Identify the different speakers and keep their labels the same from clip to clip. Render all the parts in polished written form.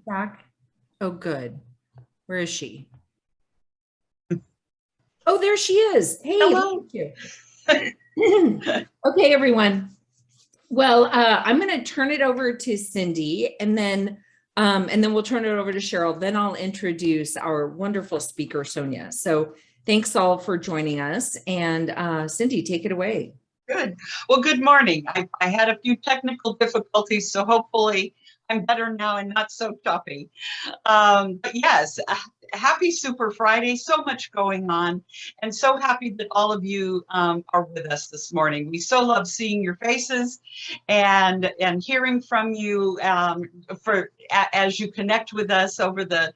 Speaker 1: Back. Oh, good. Where is she? Oh, there she is. Hey,
Speaker 2: hello.
Speaker 1: thank you. Okay, everyone. Well, I'm going to turn it over to Cindy, and then we'll turn it over to Cheryl. Then I'll introduce our wonderful speaker, Sonya. So thanks all for joining us. And Cindy, take it away.
Speaker 2: Good. Well, good morning. I had a few technical difficulties, so hopefully I'm better now and not so choppy. But yes, happy Super Friday. So much going on, and so happy that all of you are with us this morning. We so love seeing your faces and hearing from you as you connect with us over the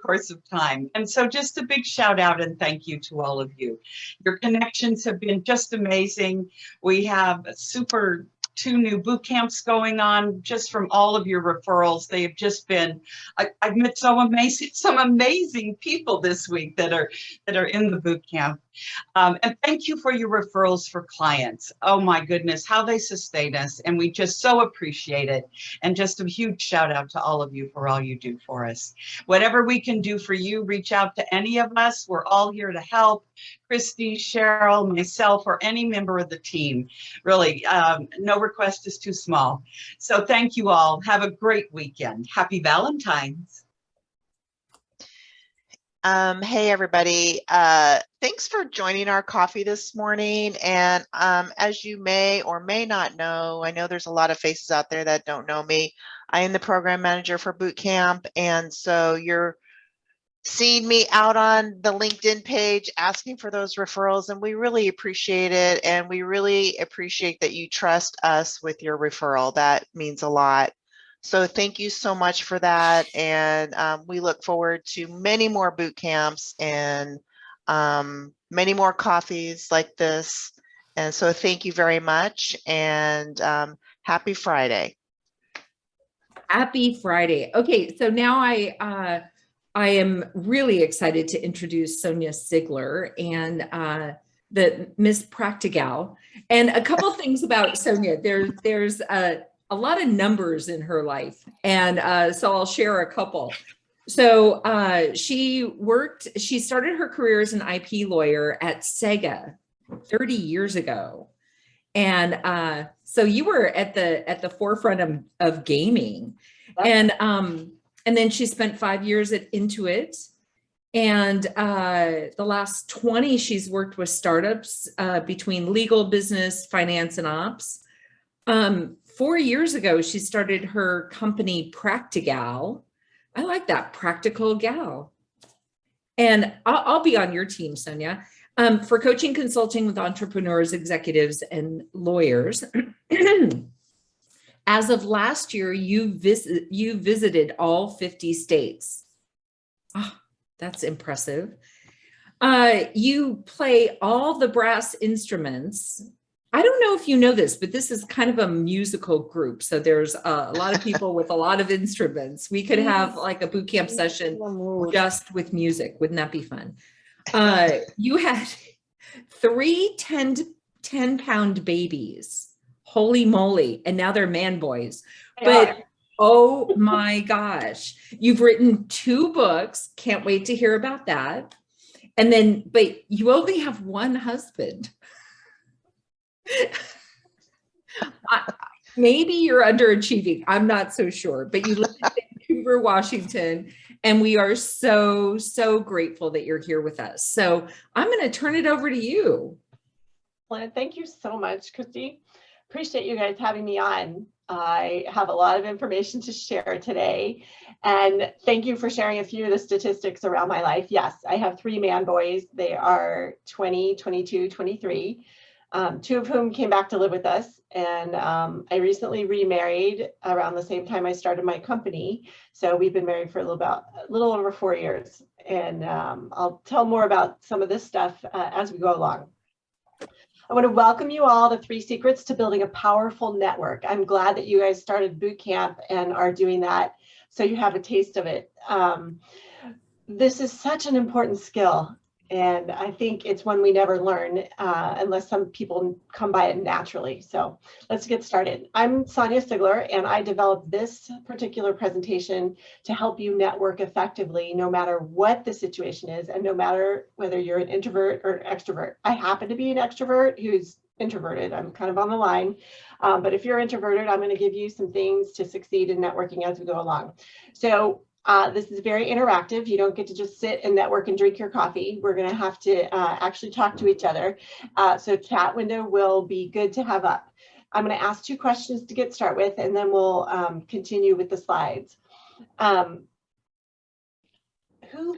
Speaker 2: course of time. And so just a big shout out and thank you to all of you. Your connections have been just amazing. We have two new boot camps going on just from all of your referrals. They have just been, I've met some amazing people this week that are in the boot camp. And thank you for your referrals for clients. Oh my goodness, how they sustain us. And we just so appreciate it. And just a huge shout out to all of you for all you do for us. Whatever we can do for you, reach out to any of us. We're all here to help. Christy, Cheryl, myself, or any member of the team. Really, no request is too small. So thank you all. Have a great weekend. Happy Valentine's.
Speaker 3: Hey, everybody. Thanks for joining our coffee this morning. And as you may or may not know, I know there's a lot of faces out there that don't know me. I am the program manager for boot camp. And so you're seeing me out on the LinkedIn page asking for those referrals, and we really appreciate it. And we really appreciate that you trust us with your referral. That means a lot. So thank you so much for that. And we look forward to many more boot camps and many more coffees like this. And so thank you very much. And happy Friday.
Speaker 1: Happy Friday. Okay, so now I am really excited to introduce Sonya Sigler and the Miss Practical. And a couple things about Sonya. There's a lot of numbers in her life. And so I'll share a couple. So she started her career as an IP lawyer at Sega 30 years ago. And so you were at the forefront of gaming. And then she spent 5 years at Intuit. And the last 20, she's worked with startups between legal, business, finance, and ops. 4 years ago, she started her company Practical. I like that, Practical Gal. And I'll be on your team, Sonya, for coaching, consulting with entrepreneurs, executives, and lawyers. As of last year, you visited all 50 states. Oh, that's impressive. You play all the brass instruments. I don't know if you know this, but this is kind of a musical group. So there's a lot of people with a lot of instruments. We could have like a boot camp session just with music. Wouldn't that be fun? You had 3 10-pound babies. Holy moly. And now they're man boys. But oh my gosh, you've written 2 books. Can't wait to hear about that. And then, but you only have 1 husband. Maybe you're underachieving. I'm not so sure, but you live in Vancouver, Washington, and we are so, so grateful that you're here with us. So I'm going to turn it over to you.
Speaker 4: Well, thank you so much, Christy. Appreciate you guys having me on. I have a lot of information to share today, and thank you for sharing a few of the statistics around my life. Yes, I have 3 man boys. They are 20, 22, 23. 2 of whom came back to live with us. And I recently remarried around the same time I started my company. So we've been married for a little over 4 years. And I'll tell more about some of this stuff as we go along. I want to welcome you all to 3 Secrets to Building a Powerful Network. I'm glad that you guys started boot camp and are doing that, so you have a taste of it. This is such an important skill. And I think it's one we never learn unless some people come by it naturally. So let's get started. I'm Sonya Sigler, and I developed this particular presentation to help you network effectively, no matter what the situation is, and no matter whether you're an introvert or an extrovert. I happen to be an extrovert who's introverted. I'm kind of on the line. But if you're introverted, I'm going to give you some things to succeed in networking as we go along. So this is very interactive. You don't get to just sit and network and drink your coffee. We're going to have to actually talk to each other. So chat window will be good to have up. I'm going to ask 2 questions to get started with, and then we'll continue with the slides. Who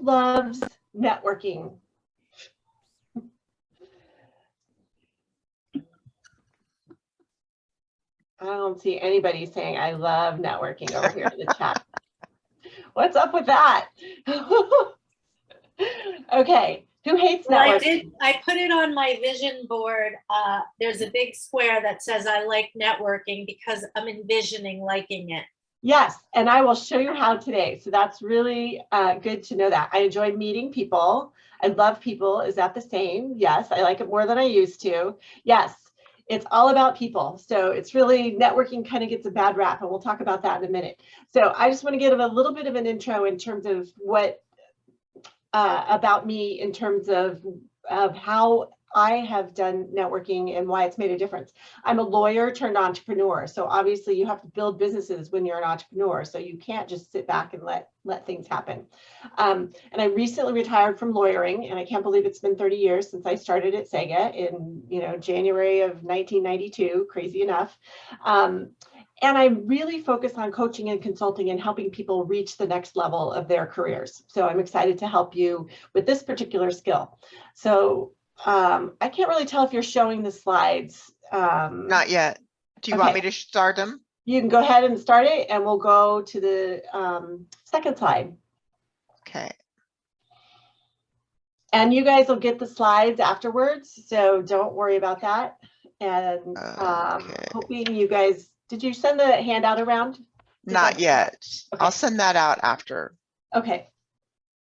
Speaker 4: loves networking? I don't see anybody saying I love networking over here in the chat. What's up with that? Okay, who hates networking?
Speaker 5: Well, I put it on my vision board. There's a big square that says I like networking because I'm envisioning liking it.
Speaker 4: Yes, and I will show you how today. So that's really good to know that. I enjoy meeting people. I love people. Is that the same? Yes, I like it more than I used to. Yes, it's all about people. So it's really, networking kind of gets a bad rap, and we'll talk about that in a minute. So I just want to give a little bit of an intro in terms of what about me, in terms of how I have done networking and why it's made a difference. I'm a lawyer turned entrepreneur. So obviously you have to build businesses when you're an entrepreneur. So you can't just sit back and let things happen. And I recently retired from lawyering, and I can't believe it's been 30 years since I started at Sega in January of 1992, crazy enough. And I really focus on coaching and consulting and helping people reach the next level of their careers. So I'm excited to help you with this particular skill. So I can't really tell if you're showing the slides.
Speaker 3: Not yet. Do you want me to start them?
Speaker 4: You can go ahead and start it, and we'll go to the second slide.
Speaker 3: Okay.
Speaker 4: And you guys will get the slides afterwards, so don't worry about that. And hoping you guys, did you send the handout around?
Speaker 3: Not yet.
Speaker 4: Okay.
Speaker 3: I'll send that out after.
Speaker 4: Okay.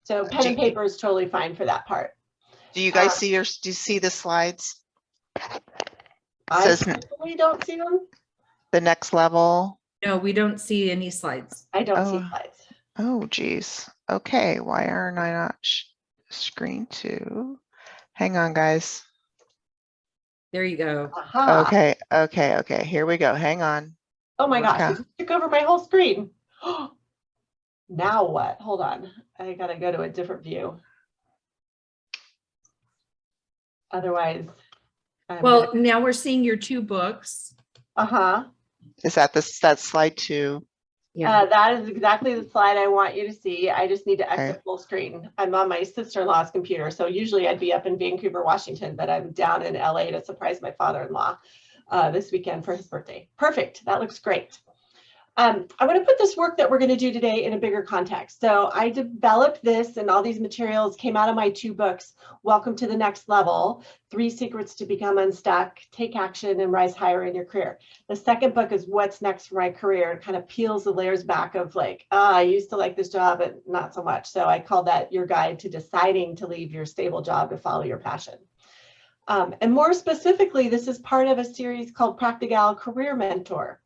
Speaker 4: So pen and paper is totally fine for that part.
Speaker 3: Do you guys see do you see the slides?
Speaker 4: I certainly don't see them.
Speaker 3: The next level.
Speaker 1: No, we don't see any slides.
Speaker 4: I don't see slides.
Speaker 3: Oh, geez. Okay. Why aren't I not screen 2? Hang on, guys.
Speaker 1: There you go.
Speaker 4: Aha.
Speaker 3: Okay. Here we go. Hang on.
Speaker 4: Oh my gosh, it took over my whole screen. Now what? Hold on. I gotta go to a different view. Otherwise,
Speaker 1: well, now we're seeing your 2 books.
Speaker 3: Is that that's slide 2?
Speaker 1: Yeah.
Speaker 4: That is exactly the slide I want you to see. I just need to exit full screen. I'm on my sister-in-law's computer. So usually I'd be up in Vancouver, Washington, but I'm down in LA to surprise my father-in-law this weekend for his birthday. Perfect. That looks great. I want to put this work that we're going to do today in a bigger context. So I developed this, and all these materials came out of my 2 books, Welcome to the Next Level, 3 Secrets to Become Unstuck, Take Action, and Rise Higher in Your Career. The second book is What's Next for My Career. It kind of peels the layers back of like, I used to like this job, but not so much. So I call that your guide to deciding to leave your stable job to follow your passion. And more specifically, this is part of a series called Practical Career Mentor.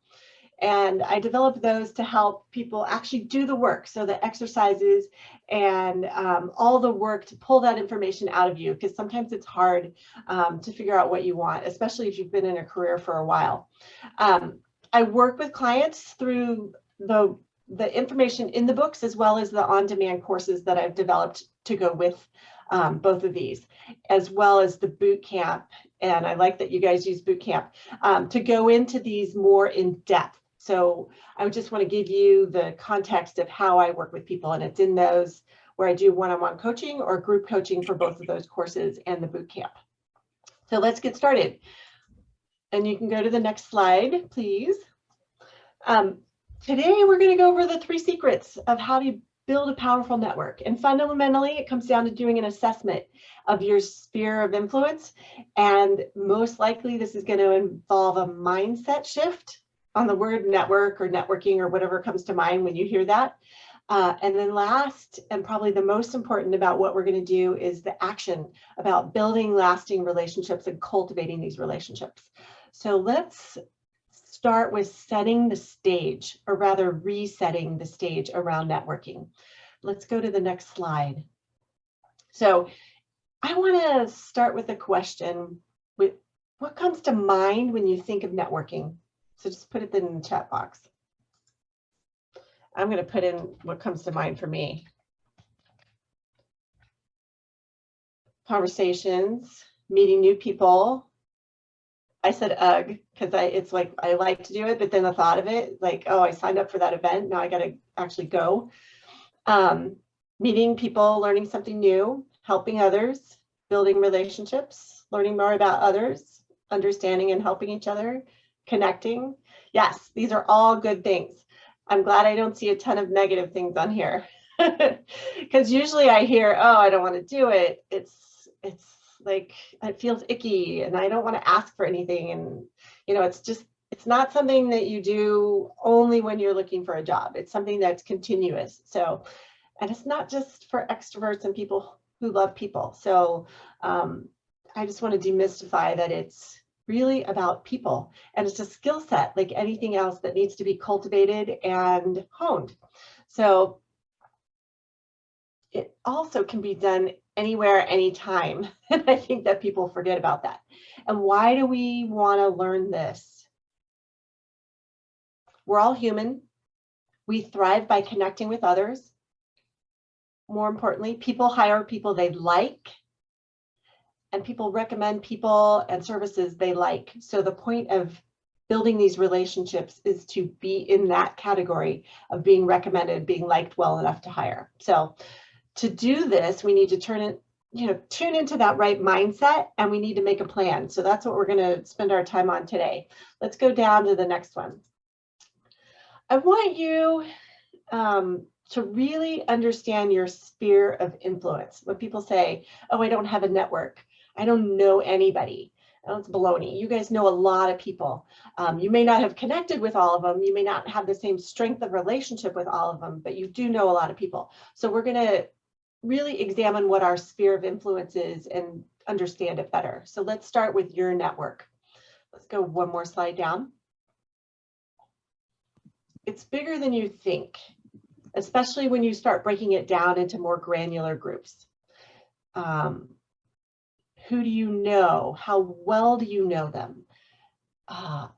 Speaker 4: And I developed those to help people actually do the work. So the exercises and all the work to pull that information out of you, because sometimes it's hard to figure out what you want, especially if you've been in a career for a while. I work with clients through the information in the books, as well as the on-demand courses that I've developed to go with both of these, as well as the boot camp. And I like that you guys use boot camp to go into these more in depth. So I would just want to give you the context of how I work with people, and it's in those where I do one-on-one coaching or group coaching for both of those courses and the boot camp. So let's get started. And you can go to the next slide, please. Today, we're going to go over the 3 secrets of how to build a powerful network. And fundamentally, it comes down to doing an assessment of your sphere of influence. And most likely, this is going to involve a mindset shift on the word network or networking or whatever comes to mind when you hear that. And then last, and probably the most important about what we're going to do, is the action about building lasting relationships and cultivating these relationships. So let's start with setting the stage, or rather resetting the stage around networking. Let's go to the next slide. So I want to start with a question. With what comes to mind when you think of networking? So just put it in the chat box. I'm going to put in what comes to mind for me. Conversations, meeting new people. I said ugh, because it's like I like to do it, but then the thought of it, like, oh, I signed up for that event, now I got to actually go. Meeting people, learning something new, helping others, building relationships, learning more about others, understanding and helping each other, connecting. Yes, these are all good things. I'm glad I don't see a ton of negative things on here, because usually I hear, oh, I don't want to do it. It's like, it feels icky and I don't want to ask for anything. And, you know, it's not something that you do only when you're looking for a job. It's something that's continuous. So, and it's not just for extroverts and people who love people. So I just want to demystify that it's really about people, and it's a skill set like anything else that needs to be cultivated and honed. So it also can be done anywhere, anytime. And I think that people forget about that. And why do we want to learn this? We're all human. We thrive by connecting with others. More importantly, people hire people they like, and people recommend people and services they like. So the point of building these relationships is to be in that category of being recommended, being liked well enough to hire. So to do this, we need to tune into that right mindset, and we need to make a plan. So that's what we're going to spend our time on today. Let's go down to the next one. I want you to really understand your sphere of influence. When people say, oh, I don't have a network, I don't know anybody. Oh, it's baloney. You guys know a lot of people. You may not have connected with all of them. You may not have the same strength of relationship with all of them, but you do know a lot of people. So we're going to really examine what our sphere of influence is and understand it better. So let's start with your network. Let's go one more slide down. It's bigger than you think, especially when you start breaking it down into more granular groups. Who do you know? How well do you know them? How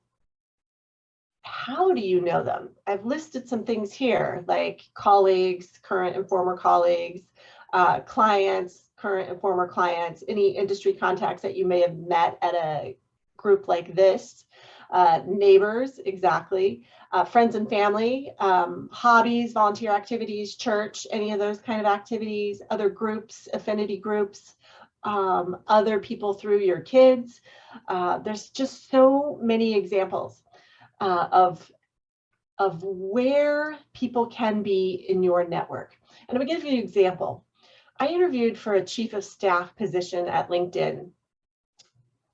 Speaker 4: do you know them? I've listed some things here, like colleagues, current and former colleagues, clients, current and former clients, any industry contacts that you may have met at a group like this, neighbors, exactly, friends and family, hobbies, volunteer activities, church, any of those kind of activities, other groups, affinity groups, other people through your kids. There's just so many examples of where people can be in your network. And I'm going to give you an example. I interviewed for a chief of staff position at LinkedIn.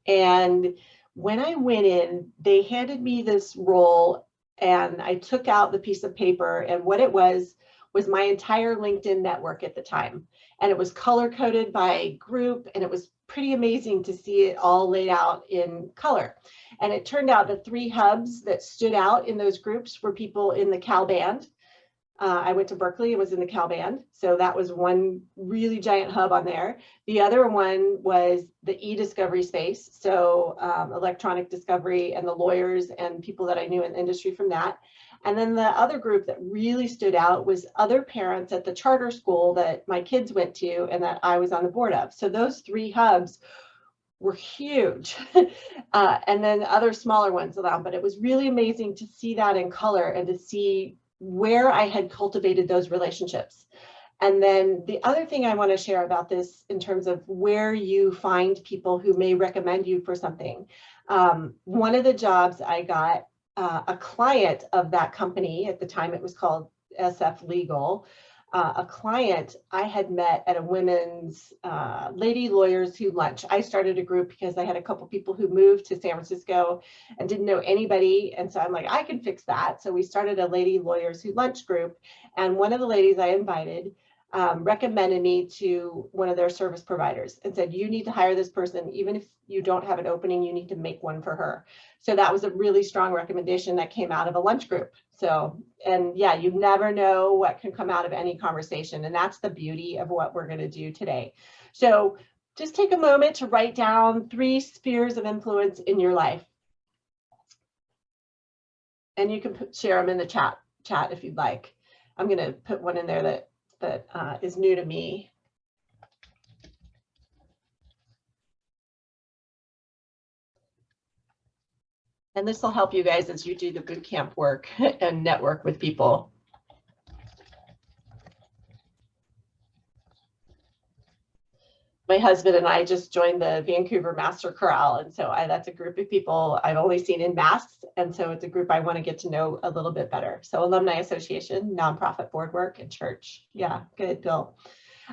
Speaker 4: And when I went in, they handed me this role, and I took out the piece of paper, and what it was my entire LinkedIn network at the time. And it was color coded by group, and it was pretty amazing to see it all laid out in color. And it turned out the 3 hubs that stood out in those groups were people in the Cal Band. I went to Berkeley and was in the Cal Band. So that was one really giant hub on there. The other one was the e-discovery space. So electronic discovery, and the lawyers and people that I knew in the industry from that. And then the other group that really stood out was other parents at the charter school that my kids went to and that I was on the board of. So those 3 hubs were huge. And then other smaller ones around, but it was really amazing to see that in color and to see where I had cultivated those relationships. And then the other thing I want to share about this in terms of where you find people who may recommend you for something. One of the jobs I got, a client of that company, at the time it was called SF Legal, a client I had met at a women's lady lawyers who lunch. I started a group because I had a couple people who moved to San Francisco and didn't know anybody. And so I'm like, I can fix that. So we started a lady lawyers who lunch group. And one of the ladies I invited recommended me to one of their service providers and said, you need to hire this person. Even if you don't have an opening, you need to make one for her. So that was a really strong recommendation that came out of a lunch group. So, and yeah, you never know what can come out of any conversation. And that's the beauty of what we're going to do today. So just take a moment to write down 3 spheres of influence in your life. And you can share them in the chat if you'd like. I'm going to put one in there that is new to me. And this will help you guys as you do the boot camp work and network with people. My husband and I just joined the Vancouver Master Chorale. And so that's a group of people I've only seen in masks. And so it's a group I want to get to know a little bit better. So Alumni Association, nonprofit board work, and church. Yeah, good, Bill.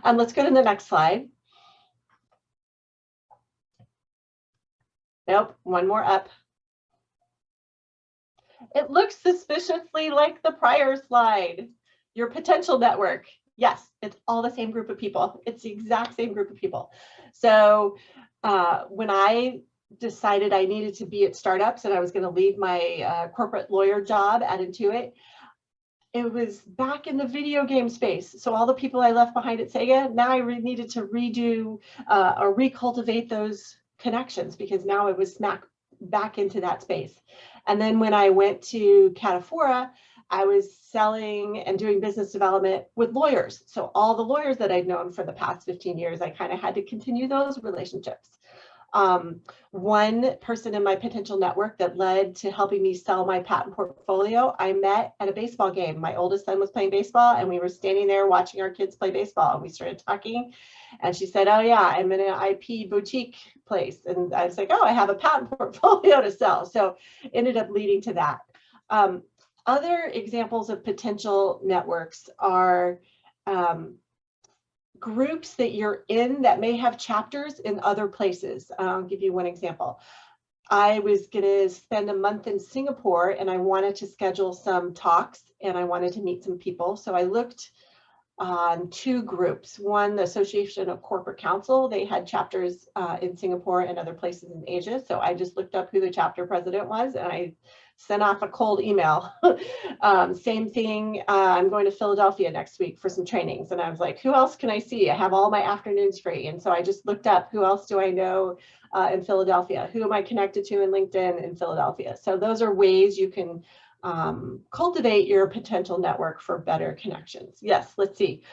Speaker 4: Let's go to the next slide. Nope, one more up. It looks suspiciously like the prior slide. Your potential network. Yes, it's all the same group of people. It's the exact same group of people. So when I decided I needed to be at startups and I was going to leave my corporate lawyer job at Intuit, it was back in the video game space. So all the people I left behind at Sega, now I needed to redo or recultivate those connections because now it was smack back into that space. And then when I went to Cataphora, I was selling and doing business development with lawyers. So all the lawyers that I'd known for the past 15 years, I kind of had to continue those relationships. One person in my potential network that led to helping me sell my patent portfolio, I met at a baseball game. My oldest son was playing baseball and we were standing there watching our kids play baseball. And we started talking and she said, oh yeah, I'm in an IP boutique place. And I was like, oh, I have a patent portfolio to sell. So it ended up leading to that. Other examples of potential networks are groups that you're in that may have chapters in other places. I'll give you one example. I was going to spend a month in Singapore and I wanted to schedule some talks and I wanted to meet some people. So I looked on 2 groups. One, the Association of Corporate Counsel, they had chapters in Singapore and other places in Asia. So I just looked up who the chapter president was and I sent off a cold email. Same thing, I'm going to Philadelphia next week for some trainings. And I was like, who else can I see? I have all my afternoons free. And so I just looked up who else do I know in Philadelphia? Who am I connected to in LinkedIn in Philadelphia? So those are ways you can cultivate your potential network for better connections. Yes, let's see.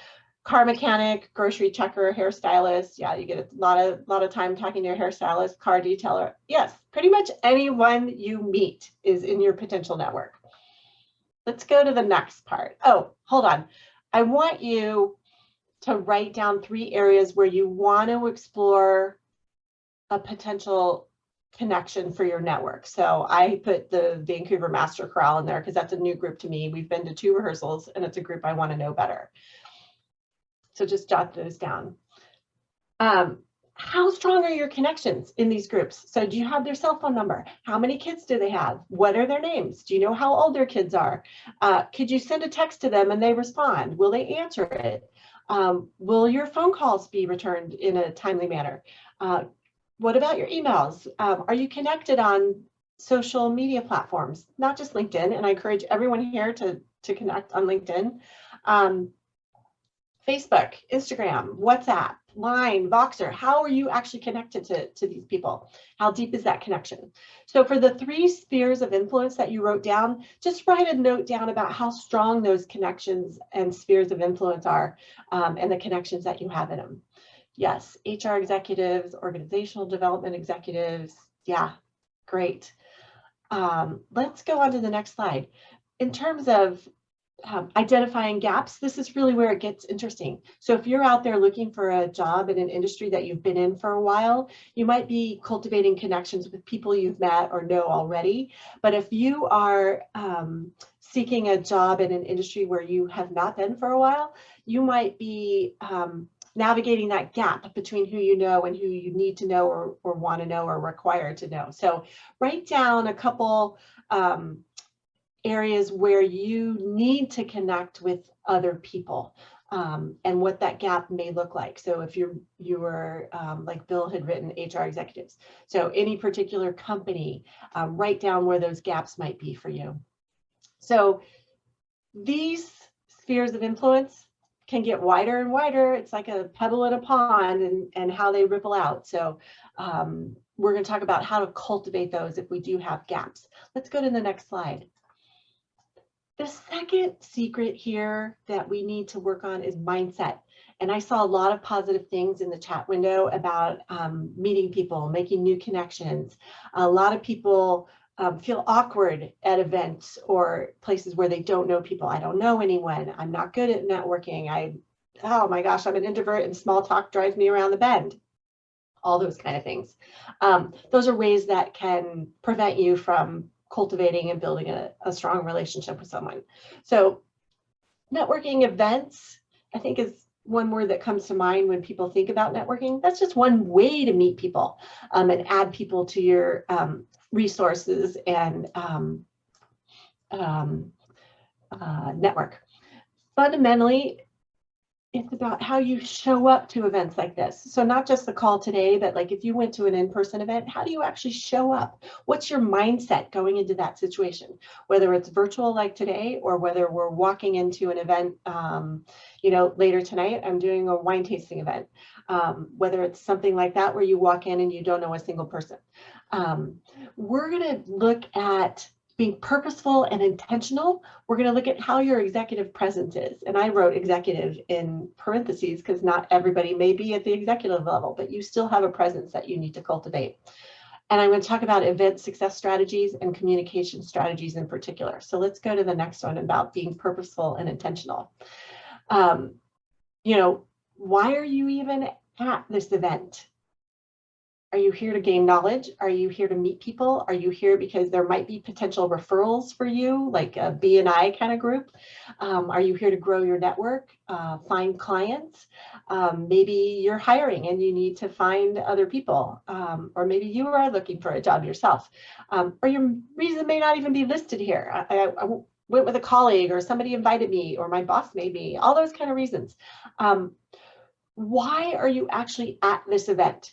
Speaker 4: Car mechanic, grocery checker, hairstylist. Yeah, you get a lot of time talking to your hairstylist, car detailer. Yes, pretty much anyone you meet is in your potential network. Let's go to the next part. Oh, hold on. I want you to write down 3 areas where you want to explore a potential connection for your network. So I put the Vancouver Master Chorale in there because that's a new group to me. We've been to 2 rehearsals and it's a group I want to know better. So just jot those down. How strong are your connections in these groups? So do you have their cell phone number? How many kids do they have? What are their names? Do you know how old their kids are? Could you send a text to them and they respond? Will they answer it? Will your phone calls be returned in a timely manner? What about your emails? Are you connected on social media platforms, not just LinkedIn? And I encourage everyone here to connect on LinkedIn. Facebook, Instagram, WhatsApp, Line, Voxer. How are you actually connected to these people? How deep is that connection? So for the 3 spheres of influence that you wrote down, just write a note down about how strong those connections and spheres of influence are and the connections that you have in them. Yes, HR executives, organizational development executives. Yeah, great. Let's go on to the next slide. In terms of identifying gaps, this is really where it gets interesting. So if you're out there looking for a job in an industry that you've been in for a while, you might be cultivating connections with people you've met or know already. But if you are seeking a job in an industry where you have not been for a while, you might be navigating that gap between who you know and who you need to know or want to know or require to know. So write down a couple areas where you need to connect with other people and what that gap may look like. So if you were like Bill had written, HR executives. So any particular company, write down where those gaps might be for you. So these spheres of influence can get wider and wider. It's like a pebble in a pond and how they ripple out. So we're going to talk about how to cultivate those if we do have gaps. Let's go to the next slide. The second secret here that we need to work on is mindset. And I saw a lot of positive things in the chat window about meeting people, making new connections. A lot of people feel awkward at events or places where they don't know people. I don't know anyone. I'm not good at networking. Oh my gosh, I'm an introvert and small talk drives me around the bend. All those kind of things. Those are ways that can prevent you from cultivating and building a strong relationship with someone. So networking events, I think, is one word that comes to mind when people think about networking. That's just one way to meet people and add people to your resources and network. Fundamentally, it's about how you show up to events like this. So not just the call today, but like if you went to an in-person event, how do you actually show up? What's your mindset going into that situation? Whether it's virtual like today, or whether we're walking into an event, you know, later tonight, I'm doing a wine tasting event. Whether it's something like that, where you walk in and you don't know a single person. We're gonna look at being purposeful and intentional. We're going to look at how your executive presence is. And I wrote executive in parentheses because not everybody may be at the executive level, but you still have a presence that you need to cultivate. And I'm going to talk about event success strategies and communication strategies in particular. So let's go to the next one about being purposeful and intentional. You know, why are you even at this event? Are you here to gain knowledge? Are you here to meet people? Are you here because there might be potential referrals for you, like a B&I kind of group? Are you here to grow your network, find clients? Maybe you're hiring and you need to find other people, or maybe you are looking for a job yourself, or your reason may not even be listed here. I went with a colleague, or somebody invited me, or my boss made me, all those kind of reasons. Why are you actually at this event?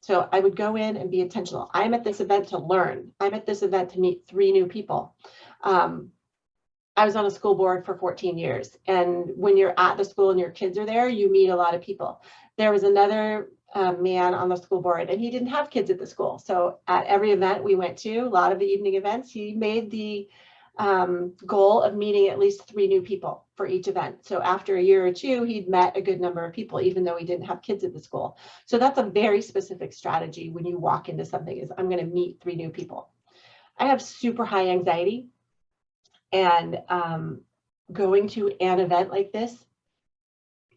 Speaker 4: So I would go in and be intentional. I'm at this event to learn. I'm at this event to meet 3 new people. I was on a school board for 14 years. And when you're at the school and your kids are there, you meet a lot of people. There was another man on the school board, and he didn't have kids at the school. So at every event we went to, a lot of the evening events, he made the goal of meeting at least 3 new people for each event. So after a year or 2, he'd met a good number of people, even though he didn't have kids at the school. So that's a very specific strategy when you walk into something, is I'm going to meet 3 new people. I have super high anxiety, and going to an event like this,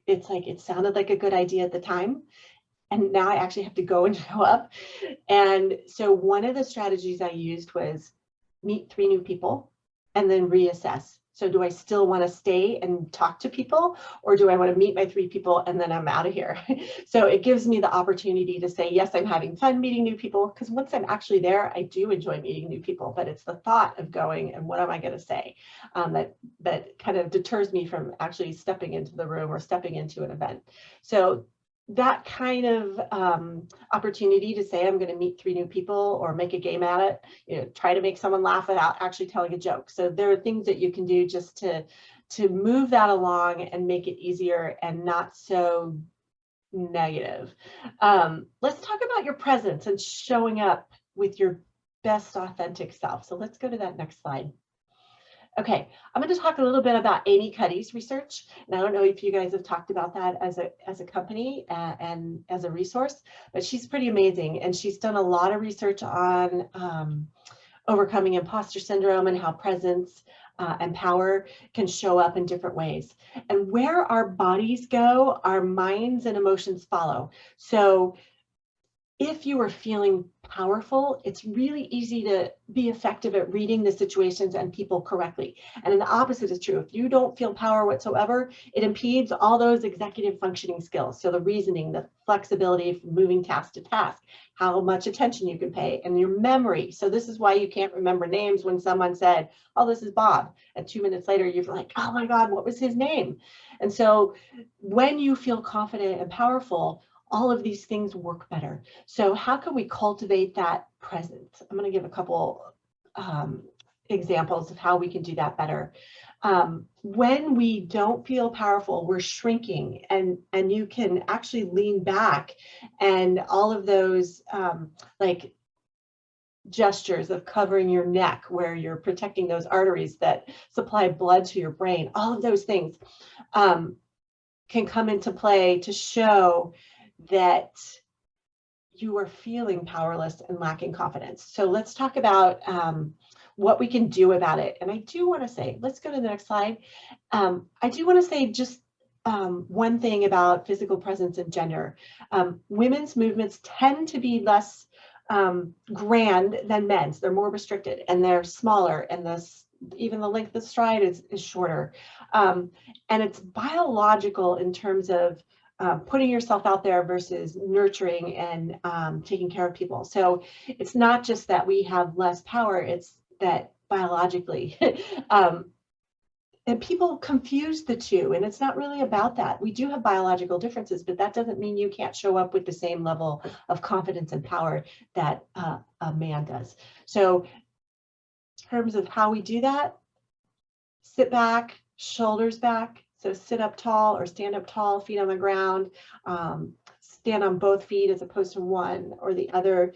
Speaker 4: it's like, it sounded like a good idea at the time. And now I actually have to go and show up. And so one of the strategies I used was meet 3 new people and then reassess. So do I still want to stay and talk to people, or do I want to meet my 3 people and then I'm out of here? So it gives me the opportunity to say, yes, I'm having fun meeting new people, because once I'm actually there, I do enjoy meeting new people, but it's the thought of going and what am I going to say that kind of deters me from actually stepping into the room or stepping into an event. So that kind of opportunity to say, I'm going to meet 3 new people or make a game at it, you know, try to make someone laugh without actually telling a joke. So there are things that you can do just to move that along and make it easier and not so negative. Let's talk about your presence and showing up with your best authentic self. So let's go to that next slide. Okay, I'm going to talk a little bit about Amy Cuddy's research, and I don't know if you guys have talked about that as a company and as a resource, but she's pretty amazing, and she's done a lot of research on overcoming imposter syndrome and how presence and power can show up in different ways. And where our bodies go, our minds and emotions follow. So if you are feeling powerful, it's really easy to be effective at reading the situations and people correctly. And then the opposite is true. If you don't feel power whatsoever, it impedes all those executive functioning skills. So the reasoning, the flexibility from moving task to task, how much attention you can pay, and your memory. So this is why you can't remember names when someone said, oh, this is Bob. And 2 minutes later, you're like, oh my God, what was his name? And so when you feel confident and powerful, all of these things work better. So how can we cultivate that presence? I'm going to give a couple examples of how we can do that better. When we don't feel powerful, we're shrinking, and you can actually lean back, and all of those like gestures of covering your neck where you're protecting those arteries that supply blood to your brain, all of those things can come into play to show that you are feeling powerless and lacking confidence. So let's talk about what we can do about it. And I do want to say, let's go to the next slide. I do want to say just one thing about physical presence and gender. Women's movements tend to be less grand than men's. They're more restricted and they're smaller, and even the length of the stride is shorter. And it's biological in terms of putting yourself out there versus nurturing and taking care of people. So it's not just that we have less power, it's that biologically, and people confuse the two, and it's not really about that. We do have biological differences, but that doesn't mean you can't show up with the same level of confidence and power that a man does. So in terms of how we do that, sit back, shoulders back. So sit up tall or stand up tall, feet on the ground, stand on both feet as opposed to one or the other.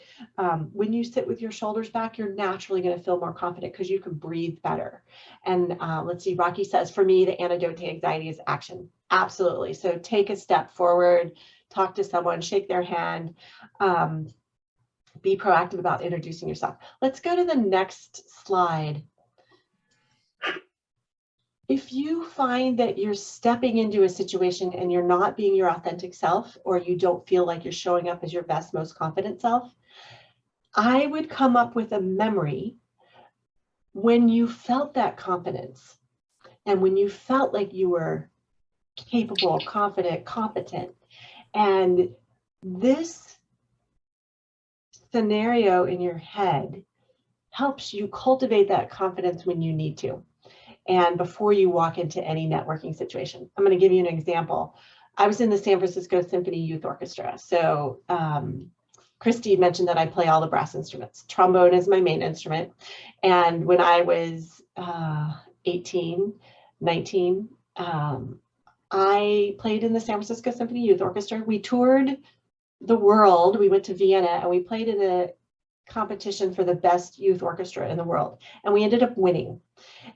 Speaker 4: When you sit with your shoulders back, you're naturally going to feel more confident because you can breathe better. And let's see, Rocky says, for me, the antidote to anxiety is action. Absolutely. So take a step forward, talk to someone, shake their hand, be proactive about introducing yourself. Let's go to the next slide. If you find that you're stepping into a situation and you're not being your authentic self, or you don't feel like you're showing up as your best, most confident self, I would come up with a memory when you felt that confidence and when you felt like you were capable, confident, competent. And this scenario in your head helps you cultivate that confidence when you need to, and before you walk into any networking situation. I'm going to give you an example. I was in the San Francisco Symphony Youth Orchestra. So Christy mentioned that I play all the brass instruments. Trombone is my main instrument. And when I was 18, 19, I played in the San Francisco Symphony Youth Orchestra. We toured the world. We went to Vienna and we played in a competition for the best youth orchestra in the world. And we ended up winning.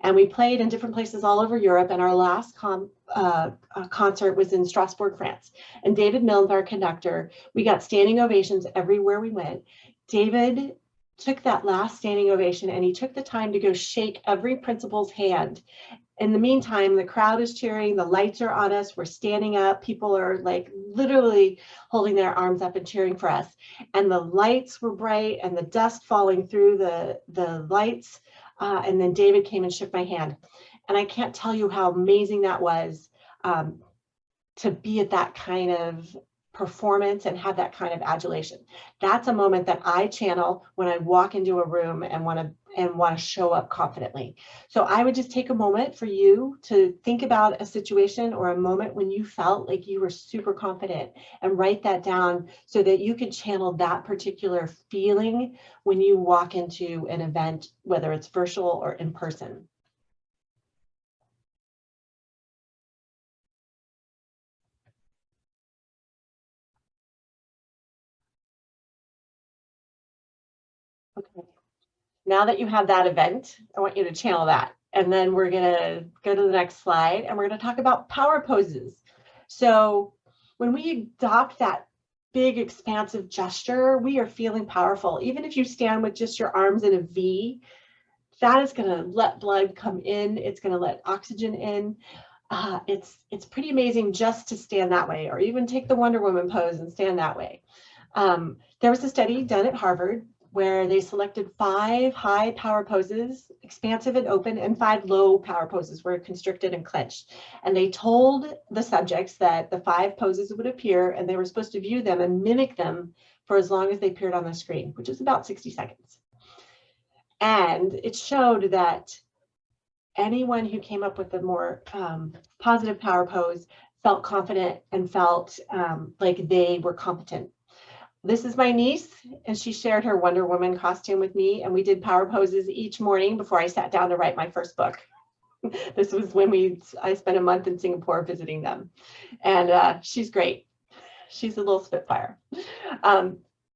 Speaker 4: And we played in different places all over Europe. And our last concert was in Strasbourg, France. And David Milnes, our conductor, we got standing ovations everywhere we went. David took that last standing ovation and he took the time to go shake every principal's hand. In the meantime, the crowd is cheering, the lights are on us, we're standing up, people are like literally holding their arms up and cheering for us. And the lights were bright and the dust falling through the lights. And then David came and shook my hand. And I can't tell you how amazing that was to be at that kind of performance and have that kind of adulation. That's a moment that I channel when I walk into a room and want to show up confidently. So I would just take a moment for you to think about a situation or a moment when you felt like you were super confident, and write that down so that you can channel that particular feeling when you walk into an event, whether it's virtual or in person. Okay. Now that you have that event, I want you to channel that. And then we're going to go to the next slide and we're going to talk about power poses. So when we adopt that big expansive gesture, we are feeling powerful. Even if you stand with just your arms in a V, that is going to let blood come in. It's going to let oxygen in. It's pretty amazing just to stand that way, or even take the Wonder Woman pose and stand that way. There was a study done at Harvard where they selected 5 high power poses, expansive and open, and 5 low power poses were constricted and clenched. And they told the subjects that the 5 poses would appear and they were supposed to view them and mimic them for as long as they appeared on the screen, which is about 60 seconds. And it showed that anyone who came up with a more positive power pose felt confident and felt like they were competent. This is my niece, and she shared her Wonder Woman costume with me, and we did power poses each morning before I sat down to write my first book. This was when I spent a month in Singapore visiting them, and she's great. She's a little spitfire.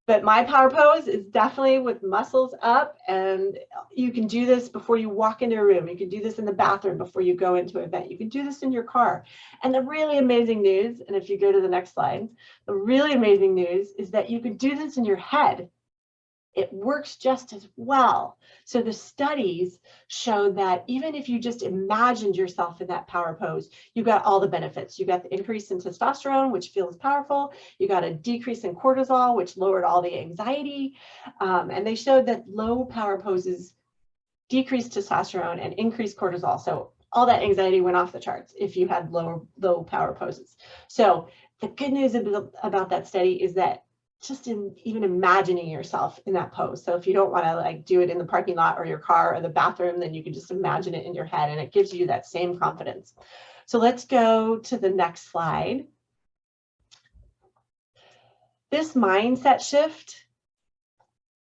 Speaker 4: But my power pose is definitely with muscles up, and you can do this before you walk into a room. You can do this in the bathroom before you go into an event. You can do this in your car. And the really amazing news, and if you go to the next slide, the really amazing news is that you can do this in your head. It works just as well. So the studies showed that even if you just imagined yourself in that power pose, you got all the benefits. You got the increase in testosterone, which feels powerful. You got a decrease in cortisol, which lowered all the anxiety. And they showed that low power poses decreased testosterone and increased cortisol. So all that anxiety went off the charts if you had low power poses. So the good news about that study is that just in even imagining yourself in that pose. So if you don't want to like do it in the parking lot or your car or the bathroom, then you can just imagine it in your head and it gives you that same confidence. So let's go to the next slide. This mindset shift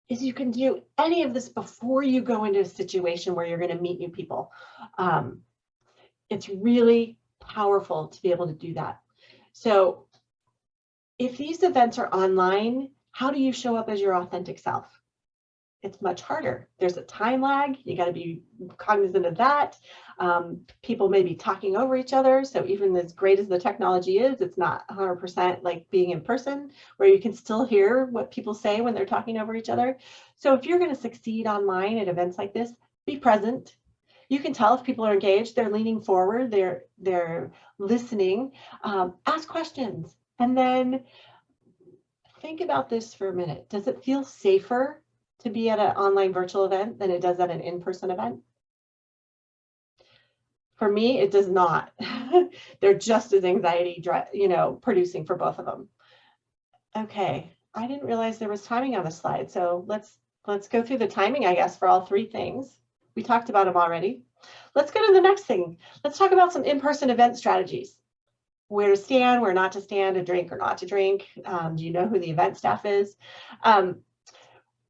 Speaker 4: is you can do any of this before you go into a situation where you're going to meet new people. It's really powerful to be able to do that. So if these events are online, how do you show up as your authentic self? It's much harder. There's a time lag. You got to be cognizant of that. People may be talking over each other. So even as great as the technology is, it's not 100% like being in person where you can still hear what people say when they're talking over each other. So if you're going to succeed online at events like this, be present. You can tell if people are engaged, they're leaning forward, they're listening, ask questions. And then think about this for a minute. Does it feel safer to be at an online virtual event than it does at an in-person event? For me, it does not. They're just as anxiety, producing for both of them. Okay, I didn't realize there was timing on the slide. So let's go through the timing, I guess, for all 3 things. We talked about them already. Let's go to the next thing. Let's talk about some in-person event strategies. Where to stand, where not to stand, to drink or not to drink. Do you know who the event staff is?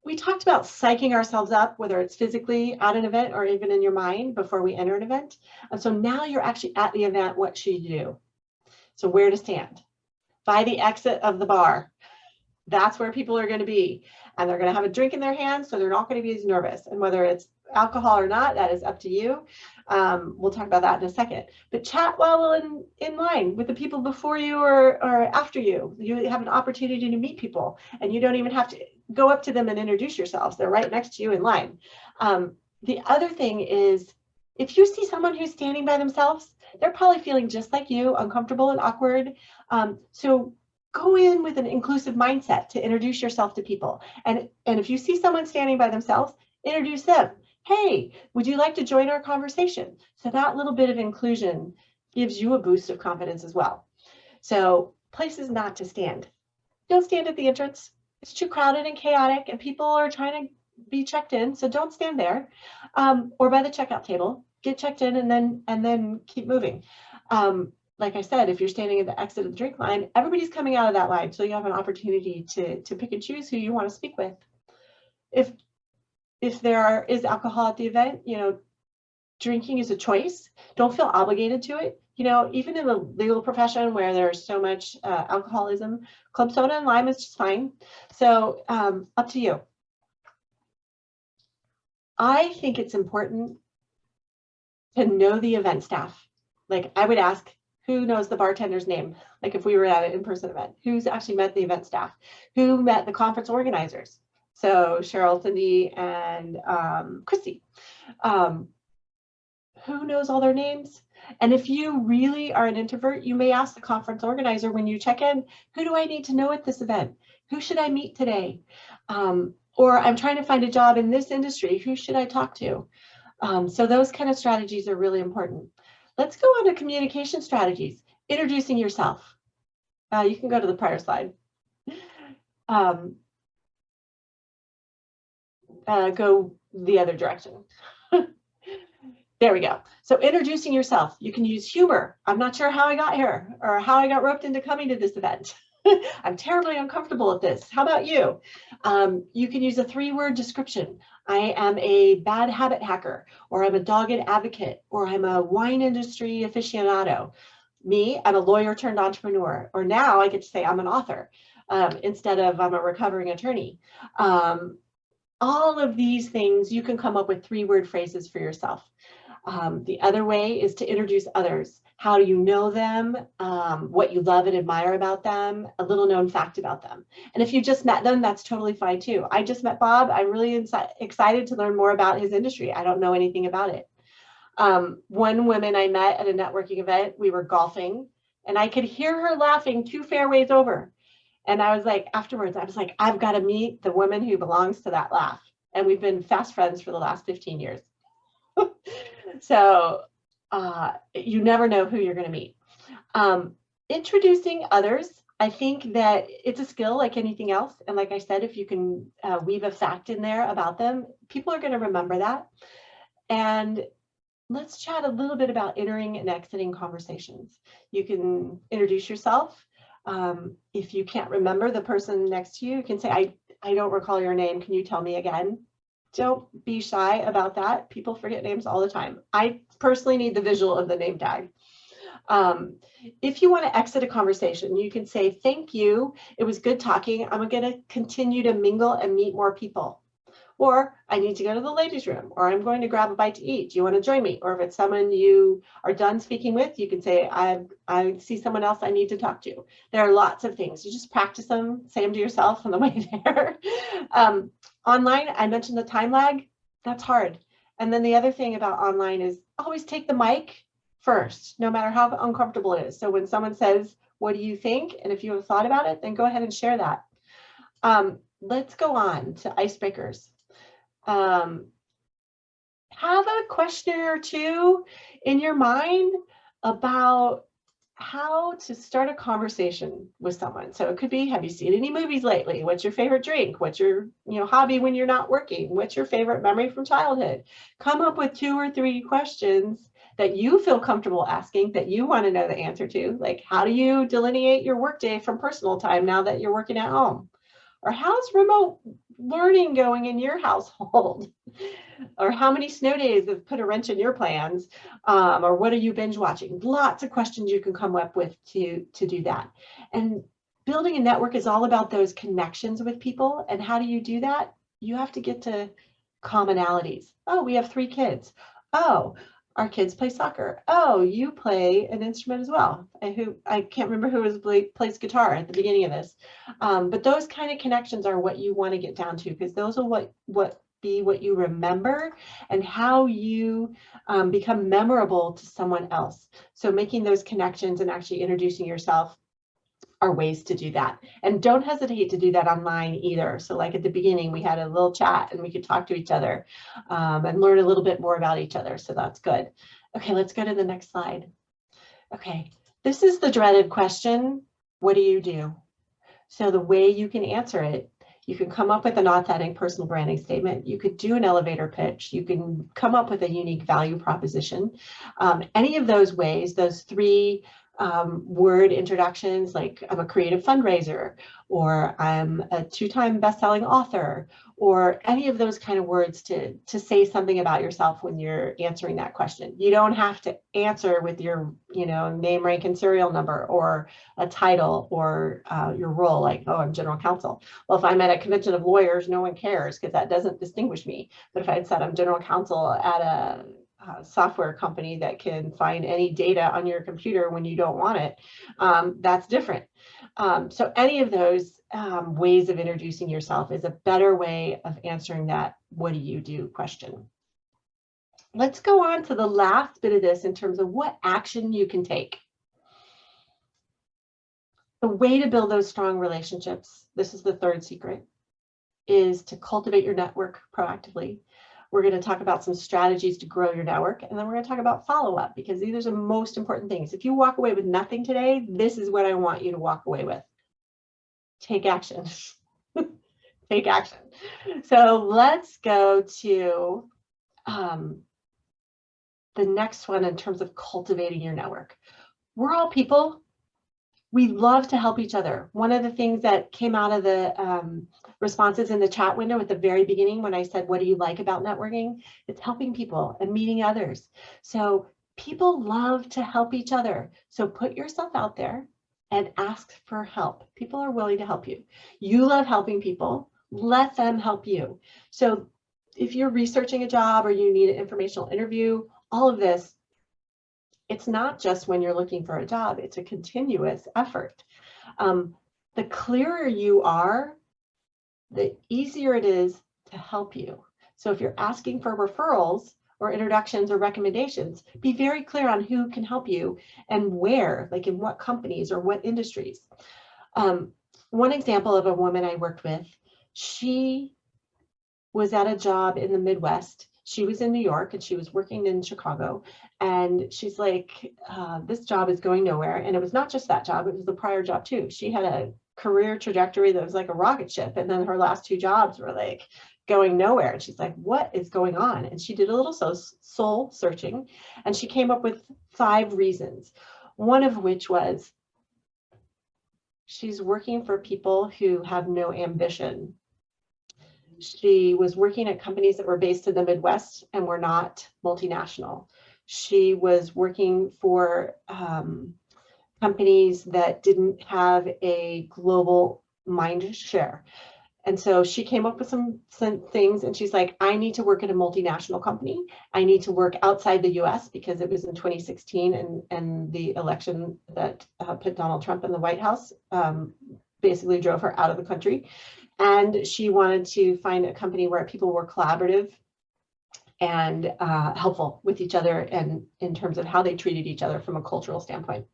Speaker 4: We talked about psyching ourselves up, whether it's physically at an event or even in your mind before we enter an event. And so now you're actually at the event, what should you do? So where to stand? By the exit of the bar. That's where people are going to be. And they're going to have a drink in their hand, so they're not going to be as nervous. And whether it's alcohol or not, that is up to you. We'll talk about that in a second. But chat while in line with the people before you or after you. You have an opportunity to meet people, and you don't even have to go up to them and introduce yourselves. They're right next to you in line. The other thing is, if you see someone who's standing by themselves, they're probably feeling just like you, uncomfortable and awkward. So go in with an inclusive mindset to introduce yourself to people. And if you see someone standing by themselves, introduce them. Hey, would you like to join our conversation? So that little bit of inclusion gives you a boost of confidence as well. So places not to stand. Don't stand at the entrance. It's too crowded and chaotic and people are trying to be checked in. So don't stand there or by the checkout table. Get checked in and then keep moving. Like I said, if you're standing at the exit of the drink line, everybody's coming out of that line. So you have an opportunity to pick and choose who you want to speak with. If there is alcohol at the event, drinking is a choice. Don't feel obligated to it. Even in the legal profession where there's so much alcoholism, club soda and lime is just fine. So up to you. I think it's important to know the event staff. Like I would ask, who knows the bartender's name? Like if we were at an in-person event, who's actually met the event staff? Who met the conference organizers? So Cheryl, Cindy, and Christy. Who knows all their names? And if you really are an introvert, you may ask the conference organizer when you check in, who do I need to know at this event? Who should I meet today? Or I'm trying to find a job in this industry. Who should I talk to? So those kind of strategies are really important. Let's go on to communication strategies. Introducing yourself. You can go to the prior slide. Go the other direction. There we go. So introducing yourself. You can use humor. I'm not sure how I got here or how I got roped into coming to this event. I'm terribly uncomfortable at this. How about you? You can use a 3-word description. I am a bad habit hacker, or I'm a dogged advocate, or I'm a wine industry aficionado. Me, I'm a lawyer turned entrepreneur, or now I get to say I'm an author instead of I'm a recovering attorney. All of these things, you can come up with 3-word phrases for yourself. The other way is to introduce others. How do you know them? What you love and admire about them, a little known fact about them. And if you just met them, that's totally fine too. I just met Bob. I'm really excited to learn more about his industry. I don't know anything about it. One woman I met at a networking event, we were golfing, and I could hear her laughing 2 fairways over. And I was like, afterwards, I was like, I've got to meet the woman who belongs to that laugh. And we've been fast friends for the last 15 years. So you never know who you're going to meet. Introducing others, I think that it's a skill like anything else. And like I said, if you can weave a fact in there about them, people are going to remember that. And let's chat a little bit about entering and exiting conversations. You can introduce yourself. If you can't remember the person next to you, you can say, I don't recall your name. Can you tell me again? Don't be shy about that. People forget names all the time. I personally need the visual of the name tag. If you want to exit a conversation, you can say, thank you. It was good talking. I'm going to continue to mingle and meet more people. Or I need to go to the ladies' room, or I'm going to grab a bite to eat. Do you want to join me? Or if it's someone you are done speaking with, you can say, I see someone else I need to talk to. There are lots of things. You just practice them, say them to yourself on the way there. Online, I mentioned the time lag. That's hard. And then the other thing about online is always take the mic first, no matter how uncomfortable it is. So when someone says, what do you think? And if you have thought about it, then go ahead and share that. Let's go on to icebreakers. Have a question or two in your mind about how to start a conversation with someone. So it could be, have you seen any movies lately? What's your favorite drink? What's your hobby when you're not working? What's your favorite memory from childhood? Come up with 2 or 3 questions that you feel comfortable asking, that you want to know the answer to. Like, how do you delineate your workday from personal time now that you're working at home? Or how's remote learning going in your household? Or how many snow days have put a wrench in your plans? Or what are you binge watching? Lots of questions you can come up with to do that. And building a network is all about those connections with people. And how do you do that? You have to get to commonalities. Oh, we have 3 kids. Oh, our kids play soccer. Oh, you play an instrument as well. I can't remember who plays guitar at the beginning of this. But those kind of connections are what you want to get down to, because those are what you remember and how you become memorable to someone else. So making those connections and actually introducing yourself are ways to do that. And don't hesitate to do that online either. So like at the beginning, we had a little chat and we could talk to each other and learn a little bit more about each other. So that's good. Okay, let's go to the next slide. Okay, this is the dreaded question. What do you do? So the way you can answer it, you can come up with an authentic personal branding statement. You could do an elevator pitch. You can come up with a unique value proposition. Any of those ways, those 3 word introductions, like I'm a creative fundraiser, or I'm a 2-time best-selling author, or any of those kind of words to say something about yourself when you're answering that question. You don't have to answer with your name, rank, and serial number, or a title, or your role, like, oh, I'm general counsel. Well, if I'm at a convention of lawyers, no one cares because that doesn't distinguish me. But if I had said I'm general counsel at a software company that can find any data on your computer when you don't want it, that's different. So any of those ways of introducing yourself is a better way of answering that what do you do question. Let's go on to the last bit of this in terms of what action you can take. The way to build those strong relationships, this is the third secret, is to cultivate your network proactively. We're going to talk about some strategies to grow your network, and then we're going to talk about follow-up, because these are the most important things. If you walk away with nothing today, this is what I want you to walk away with. Take action. Take action. So let's go to the next one in terms of cultivating your network. We're all people. We love to help each other. One of the things that came out of the responses in the chat window at the very beginning when I said, what do you like about networking? It's helping people and meeting others. So people love to help each other. So put yourself out there and ask for help. People are willing to help you. You love helping people. Let them help you. So if you're researching a job or you need an informational interview, all of this, it's not just when you're looking for a job, it's a continuous effort. The clearer you are, the easier it is to help you. So if you're asking for referrals or introductions or recommendations, be very clear on who can help you and where, like in what companies or what industries. One example of a woman I worked with, she was at a job in the Midwest. She was in New York and she was working in Chicago. And she's like, this job is going nowhere. And it was not just that job, it was the prior job too. She had a career trajectory that was like a rocket ship. And then her last two jobs were like going nowhere. And she's like, what is going on? And she did a little soul searching and she came up with 5 reasons. One of which was she's working for people who have no ambition. She was working at companies that were based in the Midwest and were not multinational. She was working for companies that didn't have a global mind share. And so she came up with some things and she's like, I need to work at a multinational company. I need to work outside the US because it was in 2016 and the election that put Donald Trump in the White House basically drove her out of the country. And she wanted to find a company where people were collaborative and helpful with each other and in terms of how they treated each other from a cultural standpoint.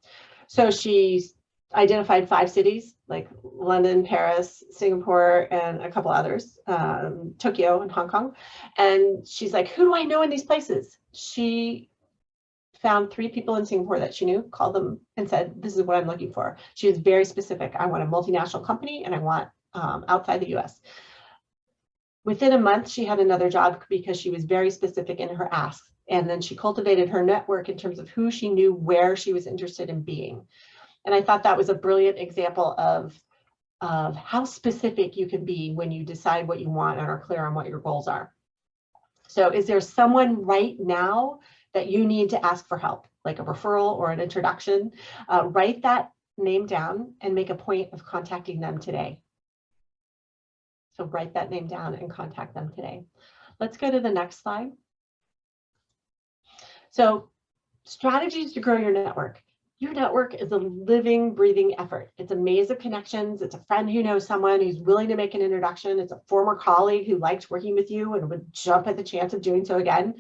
Speaker 4: So she identified 5 cities like London, Paris, Singapore, and a couple others, Tokyo and Hong Kong. And she's like, who do I know in these places? She found 3 people in Singapore that she knew, called them and said, this is what I'm looking for. She was very specific. I want a multinational company and I want outside the US. Within a month, she had another job because she was very specific in her asks. And then she cultivated her network in terms of who she knew, where she was interested in being. And I thought that was a brilliant example of how specific you can be when you decide what you want and are clear on what your goals are. So is there someone right now that you need to ask for help, like a referral or an introduction? Write that name down and make a point of contacting them today. So write that name down and contact them today. Let's go to the next slide. So strategies to grow your network. Your network is a living, breathing effort. It's a maze of connections. It's a friend who knows someone who's willing to make an introduction. It's a former colleague who liked working with you and would jump at the chance of doing so again.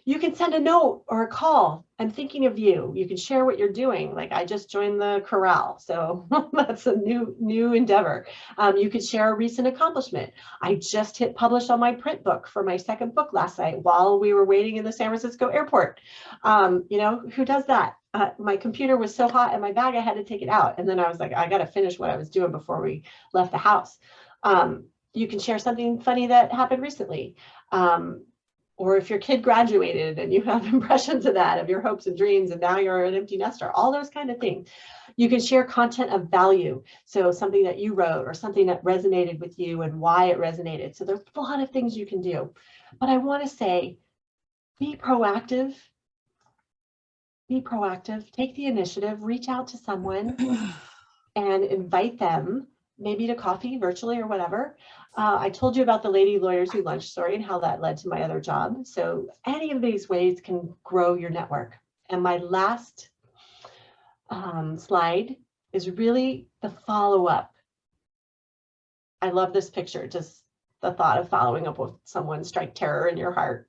Speaker 4: You can send a note or a call. I'm thinking of you. You can share what you're doing. Like I just joined the corral, so that's a new endeavor. You could share a recent accomplishment. I just hit publish on my print book for my 2nd book last night while we were waiting in the San Francisco airport. You know, who does that? My computer was so hot in my bag, I had to take it out. And then I was like, I got to finish what I was doing before we left the house. You can share something funny that happened recently. Or if your kid graduated and you have impressions of that, of your hopes and dreams, and now you're an empty nester, all those kind of things. You can share content of value. So something that you wrote or something that resonated with you and why it resonated. So there's a lot of things you can do. But I want to say, be proactive. Be proactive, take the initiative, reach out to someone and invite them maybe to coffee virtually or whatever. I told you about the Lady Lawyers Who Lunch story and how that led to my other job. So any of these ways can grow your network. And my last slide is really the follow-up. I love this picture, just the thought of following up with someone strike terror in your heart.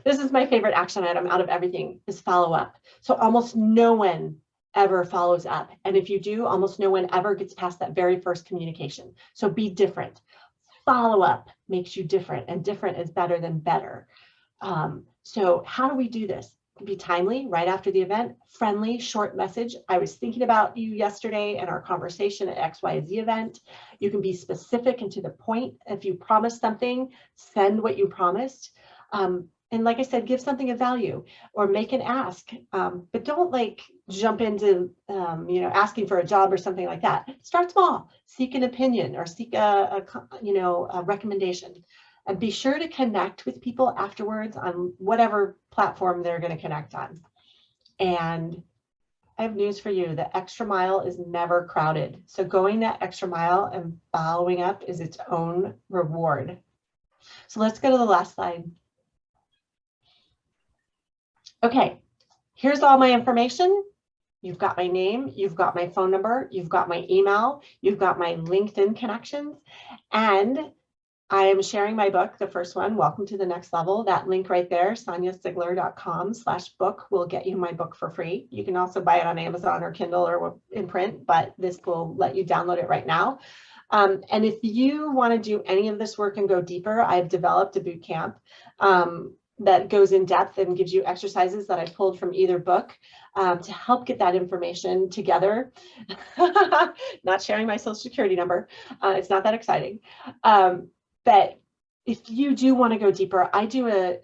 Speaker 4: This is my favorite action item out of everything, is follow up. So almost no one ever follows up. And if you do, almost no one ever gets past that very first communication. So be different. Follow up makes you different, and different is better than better. So how do we do this? Be timely right after the event, friendly, short message. I was thinking about you yesterday in our conversation at XYZ event. You can be specific and to the point. If you promise something, send what you promised. And like I said, give something of value or make an ask, but don't like jump into, asking for a job or something like that. Start small, seek an opinion or seek a recommendation, and be sure to connect with people afterwards on whatever platform they're going to connect on. And I have news for you. The extra mile is never crowded. So going that extra mile and following up is its own reward. So let's go to the last slide. Okay, here's all my information. You've got my name, you've got my phone number, you've got my email, you've got my LinkedIn connections, and I am sharing my book, the first one, Welcome to the Next Level. That link right there, sonyasigler.com/book, will get you my book for free. You can also buy it on Amazon or Kindle or in print, but this will let you download it right now. And if you want to do any of this work and go deeper, I've developed a boot camp that goes in depth and gives you exercises that I pulled from either book to help get that information together. Not sharing my social security number. It's not that exciting. But if you do want to go deeper, I do a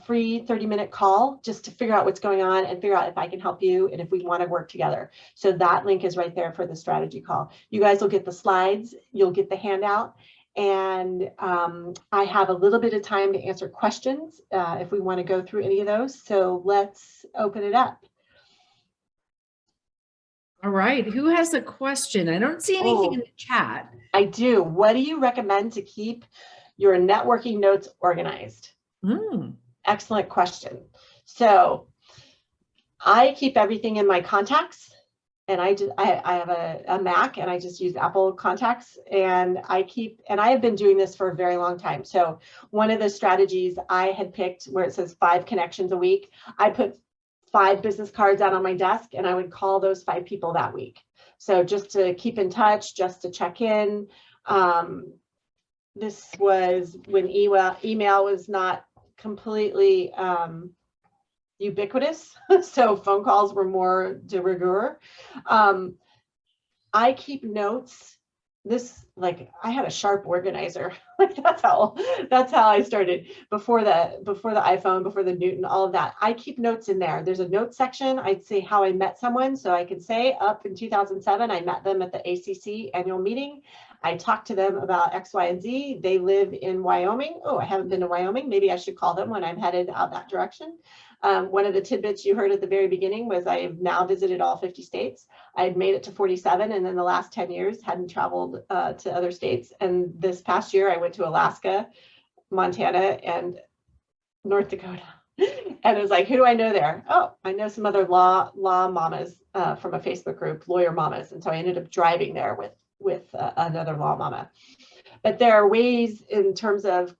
Speaker 4: free 30-minute call just to figure out what's going on and figure out if I can help you and if we want to work together. So that link is right there for the strategy call. You guys will get the slides, you'll get the handout, and I have a little bit of time to answer questions if we want to go through any of those. So let's open it up.
Speaker 1: All right. Who has a question? I don't see anything in the chat.
Speaker 4: I do. What do you recommend to keep your networking notes organized? Excellent question. So I keep everything in my contacts. And I have a Mac and I just use Apple contacts, and I have been doing this for a very long time. So one of the strategies I had picked where it says 5 connections a week, I put 5 business cards out on my desk and I would call those 5 people that week. So just to keep in touch, just to check in. This was when email was not completely ubiquitous, so phone calls were more de rigueur. I keep notes. I had a Sharp organizer. that's how I started before the iPhone, before the Newton, all of that. I keep notes in there. There's a note section. I'd say how I met someone, so I can say up in 2007 I met them at the ACC annual meeting. I talked to them about X, Y, and Z. They live in Wyoming. Oh, I haven't been to Wyoming. Maybe I should call them when I'm headed out that direction. One of the tidbits you heard at the very beginning was I have now visited all 50 states. I had made it to 47, and then the last 10 years hadn't traveled to other states. And this past year, I went to Alaska, Montana, and North Dakota. And it was like, who do I know there? Oh, I know some other law mamas from a Facebook group, Lawyer Mamas. And so I ended up driving there with another law mama. But there are ways in terms of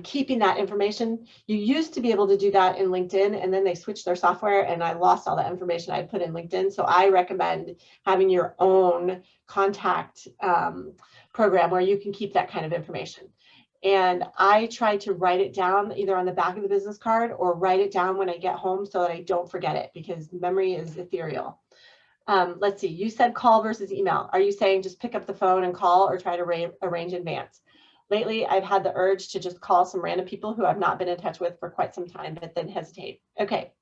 Speaker 4: keeping that information. You used to be able to do that in LinkedIn, and then they switched their software and I lost all that information I had put in LinkedIn. So I recommend having your own contact program where you can keep that kind of information. And I try to write it down either on the back of the business card or write it down when I get home so that I don't forget it, because memory is ethereal. Let's see, you said call versus email. Are you saying just pick up the phone and call, or try to arrange in advance? Lately, I've had the urge to just call some random people who I've not been in touch with for quite some time, but then hesitate. Okay,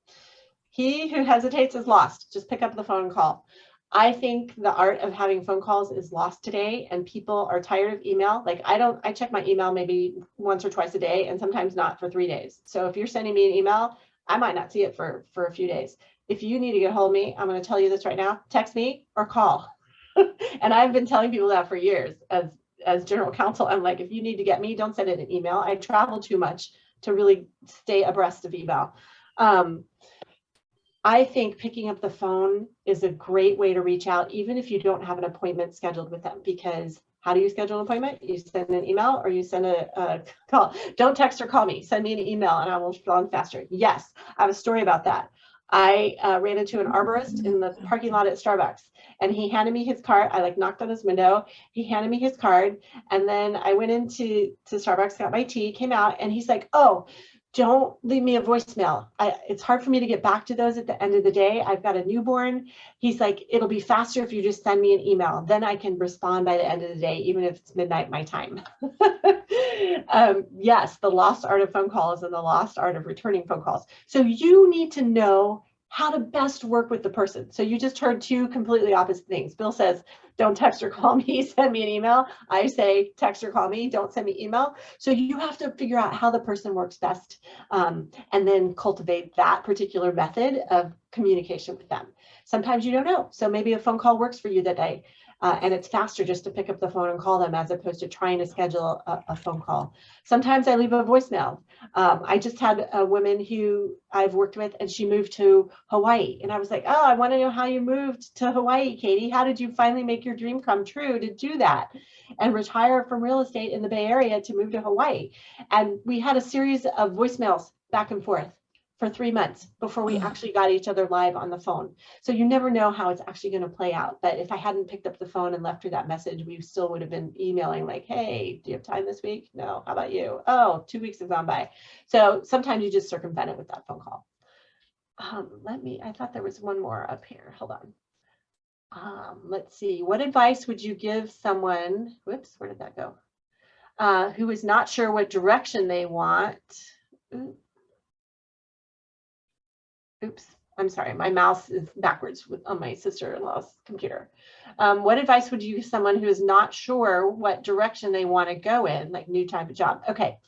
Speaker 4: he who hesitates is lost. Just pick up the phone and call. I think the art of having phone calls is lost today, and people are tired of email. Like I check my email maybe once or twice a day, and sometimes not for 3 days. So if you're sending me an email, I might not see it for a few days. If you need to get a hold of me, I'm going to tell you this right now, text me or call. And I've been telling people that for years as general counsel. I'm like, if you need to get me, don't send it an email. I travel too much to really stay abreast of email. I think picking up the phone is a great way to reach out, even if you don't have an appointment scheduled with them, because How do you schedule an appointment? You send an email or you send a call. Don't text or call me. Send me an email and I will respond faster. Yes, I have a story about that. I ran into an arborist in the parking lot at Starbucks, and he handed me his card. I like knocked on his window. He handed me his card, and then I went into Starbucks, got my tea, came out, and he's like, "Oh, don't leave me a voicemail. It's hard for me to get back to those at the end of the day. I've got a newborn." He's like, "It'll be faster if you just send me an email. Then I can respond by the end of the day, even if it's midnight my time." Yes, the lost art of phone calls and the lost art of returning phone calls. So you need to know how to best work with the person. So you just heard two completely opposite things. Bill says, don't text or call me, send me an email. I say, text or call me, don't send me email. So you have to figure out how the person works best, and then cultivate that particular method of communication with them. Sometimes you don't know. So maybe a phone call works for you that day. And it's faster just to pick up the phone and call them as opposed to trying to schedule a phone call. Sometimes I leave a voicemail. I just had a woman who I've worked with, and she moved to Hawaii. And I was like, "Oh, I want to know how you moved to Hawaii, Katie. How did you finally make your dream come true to do that and retire from real estate in the Bay Area to move to Hawaii?" And we had a series of voicemails back and forth for 3 months before we actually got each other live on the phone. So you never know how it's actually going to play out. But if I hadn't picked up the phone and left her that message, we still would have been emailing like, "Hey, do you have time this week? No. How about you? Oh, 2 weeks have gone by." So sometimes you just circumvent it with that phone call. I thought there was one more up here. Hold on. Let's see. What advice would you give someone, whoops, where did that go? Who is not sure what direction they want? Oops, I'm sorry, my mouse is backwards on my sister-in-law's computer. What advice would you give someone who is not sure what direction they want to go in, like new type of job? Okay.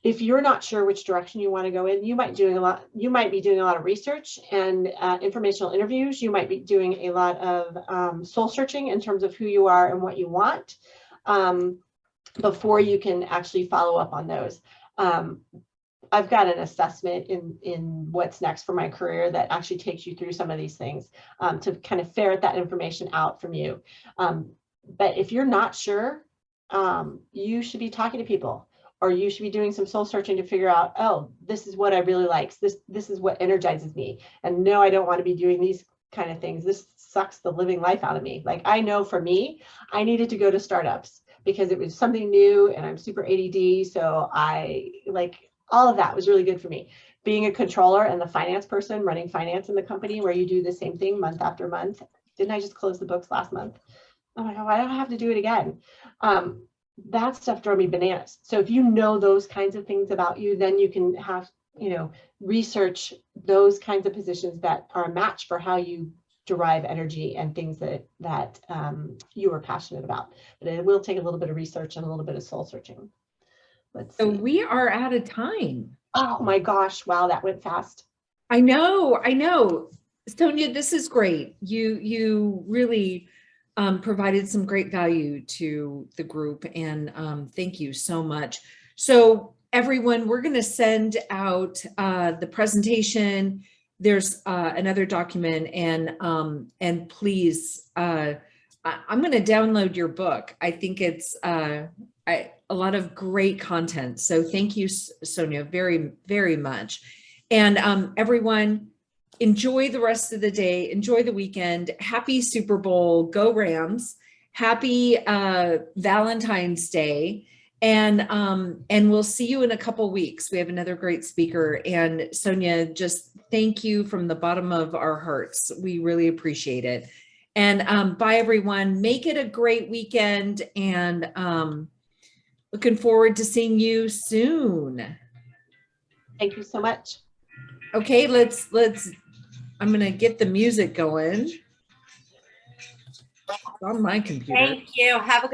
Speaker 4: If you're not sure which direction you want to go in, you might be doing a lot of research and informational interviews. You might be doing a lot of soul searching in terms of who you are and what you want before you can actually follow up on those. I've got an assessment in what's next for my career that actually takes you through some of these things to kind of ferret that information out from you. But if you're not sure, you should be talking to people, or you should be doing some soul searching to figure out, oh, this is what I really like. This is what energizes me. And no, I don't want to be doing these kind of things. This sucks the living life out of me. Like, I know for me, I needed to go to startups because it was something new and I'm super ADD. So all of that was really good for me. Being a controller and the finance person running finance in the company where you do the same thing month after month. Didn't I just close the books last month? Oh my God, why don't I have to do it again? That stuff drove me bananas. So if you know those kinds of things about you, then you can have, research those kinds of positions that are a match for how you derive energy and things that you are passionate about. But it will take a little bit of research and a little bit of soul searching. Let's see.
Speaker 1: So we are out of time.
Speaker 4: Oh my gosh. Wow. That went fast.
Speaker 1: I know. Sonya, this is great. You really provided some great value to the group, and thank you so much. So everyone, we're going to send out the presentation. There's another document, and please, I'm going to download your book. I think it's a lot of great content. So thank you, Sonya, very, very much. And everyone, enjoy the rest of the day. Enjoy the weekend. Happy Super Bowl. Go Rams. Happy Valentine's Day. And we'll see you in a couple weeks. We have another great speaker. And Sonya, just thank you from the bottom of our hearts. We really appreciate it. And bye, everyone. Make it a great weekend. And looking forward to seeing you soon.
Speaker 4: Thank you so much.
Speaker 1: Okay, let's I'm gonna get the music going. It's on my computer.
Speaker 5: Thank you. Have a good